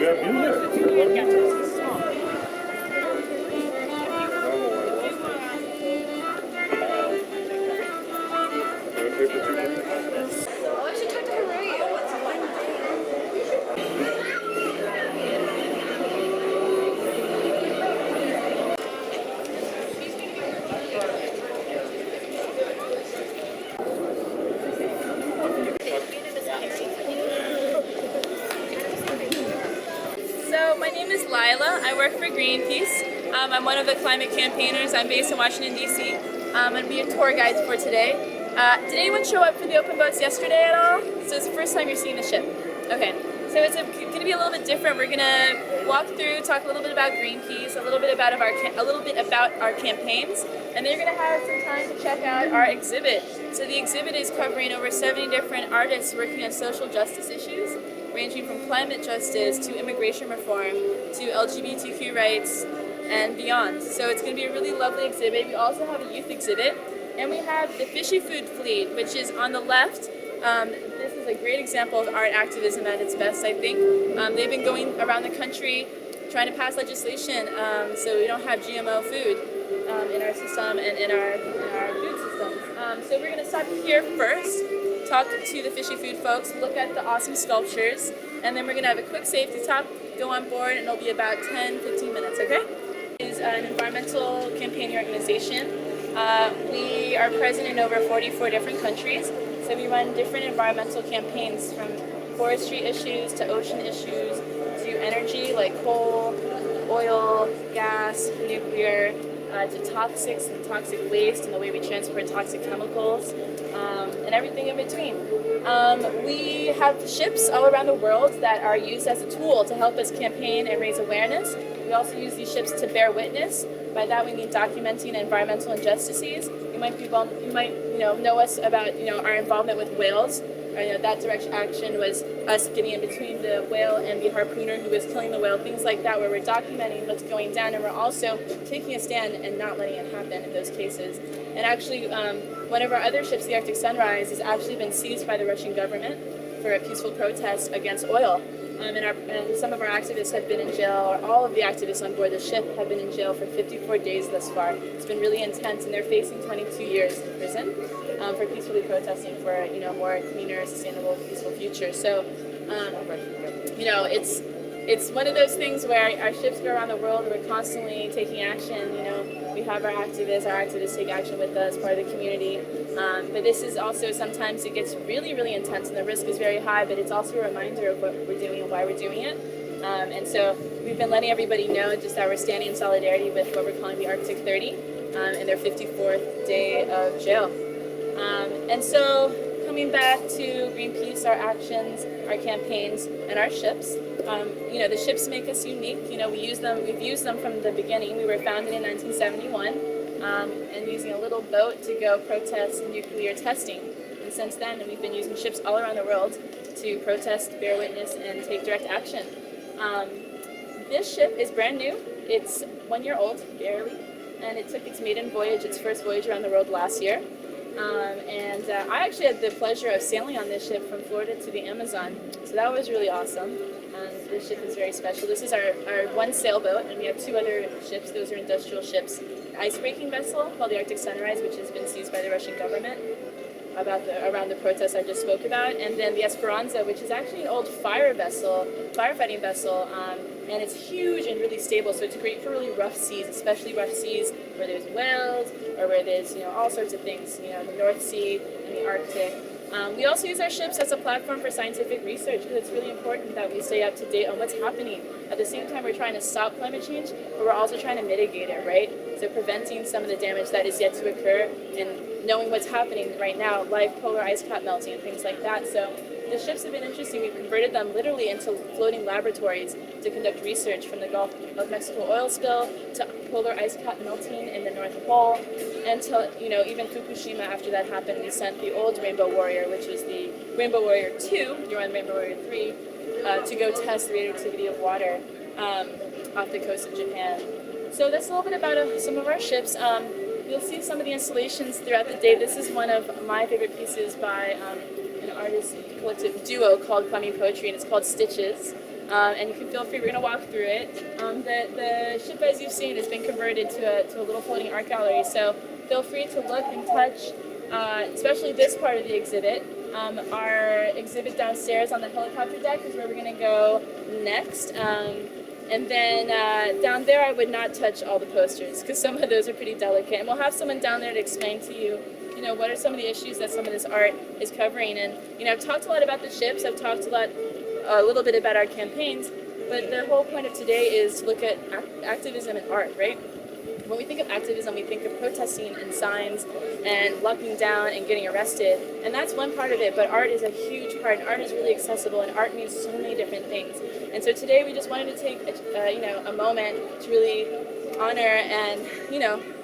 I should talk to her radio. So my name is Lila. I work for Greenpeace. I'm one of the climate campaigners. I'm based in Washington, D.C. I'm going to be a tour guide for today. Did anyone show up for the open boats yesterday at all? So it's the first time you're seeing the ship. Okay. So it's going to be a little bit different. We're going to walk through, talk a little bit about Greenpeace, a little bit about our campaigns, and then you're going to have some time to check out our exhibit. So the exhibit is covering over 70 different artists working on social justice issues, ranging from climate justice to immigration reform to LGBTQ rights and beyond. So it's going to be a really lovely exhibit. We also have a youth exhibit, and we have the Fishy Food Fleet, which is on the left. This is a great example of art activism at its best, I think. They've been going around the country trying to pass legislation so we don't have GMO food in our system and in our food systems. So we're going to stop here first, talk to the Fishy Food folks, look at the awesome sculptures, and then we're going to have a quick safety talk, go on board, and it'll be about 10-15 minutes, okay? Is an environmental campaigning organization. We are present in over 44 different countries. So we run different environmental campaigns from forestry issues to ocean issues to energy like coal, oil, gas, nuclear, to toxics and toxic waste and the way we transport toxic chemicals, and everything in between. We have ships all around the world that are used as a tool to help us campaign and raise awareness. We also use these ships to bear witness. By that we mean documenting environmental injustices. You might know us about our involvement with whales. That direct action was us getting in between the whale and the harpooner who was killing the whale, things like that, where we're documenting what's going down, and we're also taking a stand and not letting it happen in those cases. And actually, one of our other ships, the Arctic Sunrise, has actually been seized by the Russian government for a peaceful protest against oil. And some of our activists have been in jail, or all of the activists on board the ship have been in jail for 54 days thus far. It's been really intense, and they're facing 22 years in prison for peacefully protesting for a more cleaner, sustainable, peaceful future. So, it's one of those things where our ships go around the world, and we're constantly taking action. We have our activists take action with us, part of the community. But this is also, sometimes it gets really, really intense, and the risk is very high, but it's also a reminder of what we're doing and why we're doing it. And so we've been letting everybody know just that we're standing in solidarity with what we're calling the Arctic 30 and their 54th day of jail. And so coming back to Greenpeace, our actions, our campaigns, and our ships, the ships make us unique. We've used them from the beginning. We were founded in 1971 and using a little boat to go protest nuclear testing. And since then, we've been using ships all around the world to protest, bear witness, and take direct action. This ship is brand new. It's 1 year old, barely, and it took its maiden voyage, its first voyage around the world last year. I actually had the pleasure of sailing on this ship from Florida to the Amazon, so that was really awesome. This ship is very special. This is our one sailboat, and we have two other ships. Those are industrial ships. An ice-breaking vessel called the Arctic Sunrise, which has been seized by the Russian government around the protests I just spoke about, and then the Esperanza, which is actually an old firefighting vessel, and it's huge and really stable, so it's great for really rough seas, especially rough seas where there's whales or where there's all sorts of things, the North Sea and the Arctic. We also use our ships as a platform for scientific research, because it's really important that we stay up to date on what's happening. At the same time, we're trying to stop climate change, but we're also trying to mitigate it, right? So preventing some of the damage that is yet to occur and knowing what's happening right now, like polar ice cap melting and things like that. So the ships have been interesting. We've converted them literally into floating laboratories to conduct research, from the Gulf of Mexico oil spill to polar ice cap melting in the North Pole, and to even Fukushima. After that happened, we sent the old Rainbow Warrior, which was the Rainbow Warrior 2, you're on Rainbow Warrior 3, to go test the radioactivity of water off the coast of Japan. So that's a little bit about some of our ships. You'll see some of the installations throughout the day. This is one of my favorite pieces by an artist collective duo called Plumbing Poetry, and it's called Stitches. and you can feel free. We're going to walk through it. The ship, as you've seen, has been converted to a little floating art gallery, so feel free to look and touch, especially this part of the exhibit. Our exhibit downstairs on the helicopter deck is where we're going to go next. And then down there I would not touch all the posters because some of those are pretty delicate. And we'll have someone down there to explain to you, what are some of the issues that some of this art is covering. And, I've talked a lot about the ships, I've talked a little bit about our campaigns, but the whole point of today is to look at activism and art, right? When we think of activism, we think of protesting and signs and locking down and getting arrested, and that's one part of it, but art is a huge part, and art is really accessible, and art means so many different things. And so today we just wanted to take a moment to really honor and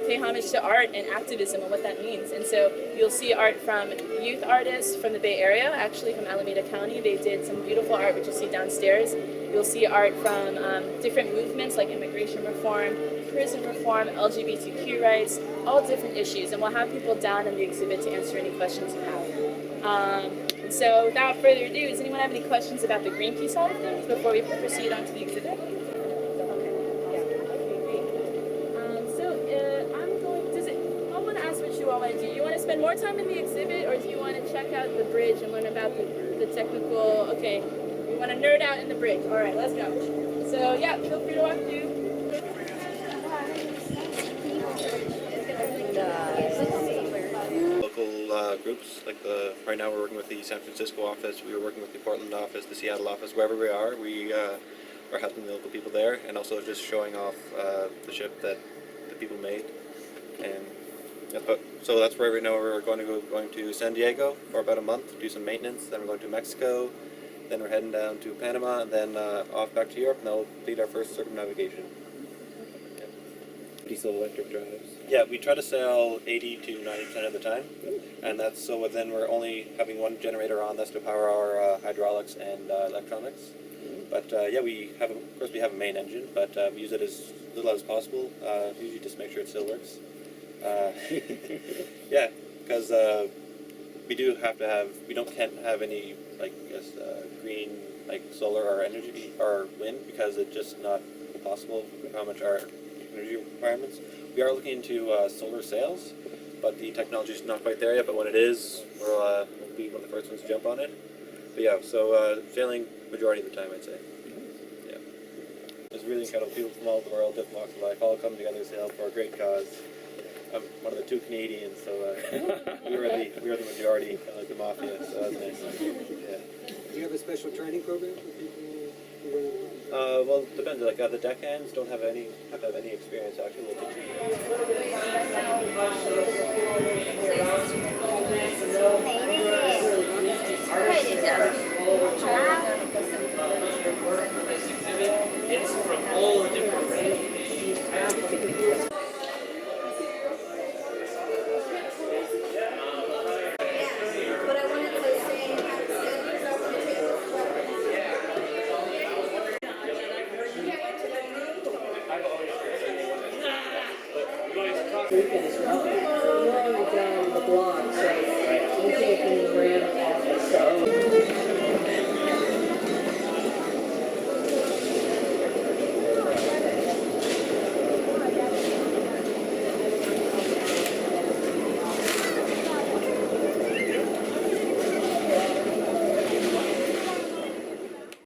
pay homage to art and activism and what that means. And so you'll see art from youth artists from the Bay Area, actually from Alameda County. They did some beautiful art, which you see downstairs. You'll see art from different movements like immigration reform, prison reform, LGBTQ rights, all different issues. And we'll have people down in the exhibit to answer any questions you have. So without further ado, does anyone have any questions about the Greenpeace side of things before we proceed on to the exhibit? Do you want to spend more time in the exhibit, or do you want to check out the bridge and learn about the technical? Okay, we want to nerd out in the bridge. All right, let's go. So yeah, feel free to walk through. Local groups, like right now we're working with the San Francisco office, we were working with the Portland office, the Seattle office, wherever we are helping the local people there, and also just showing off the ship that the people made. And so that's where right now we're going to San Diego for about a month, do some maintenance, then we're going to Mexico, then we're heading down to Panama, and then off back to Europe, and that'll lead our first circumnavigation. Yeah. Diesel electric drives? Yeah, we try to sail 80 to 90% of the time, and that's so then we're only having one generator on, that's to power our hydraulics and electronics. But yeah, of course we have a main engine, but we use it as little as possible, usually just make sure it still works. Yeah, because we can't have any green solar or energy or wind because it's just not possible with how much our energy requirements. We are looking into solar sails, but the technology is not quite there yet. But when it is, we'll be one of the first ones to jump on it. But yeah, so sailing majority of the time, I'd say. Yeah, it's really incredible. People from all over the world, different walks of life, all come together to sail for a great cause. I'm one of the two Canadians, so we were the majority, kind of like the mafia, so that was nice. Yeah. Do you have a special training program for people who well, it depends. Like the deckhands don't have any experience actually. We'll teach It's from all different ranges. We're already down the block, so we can ran off. So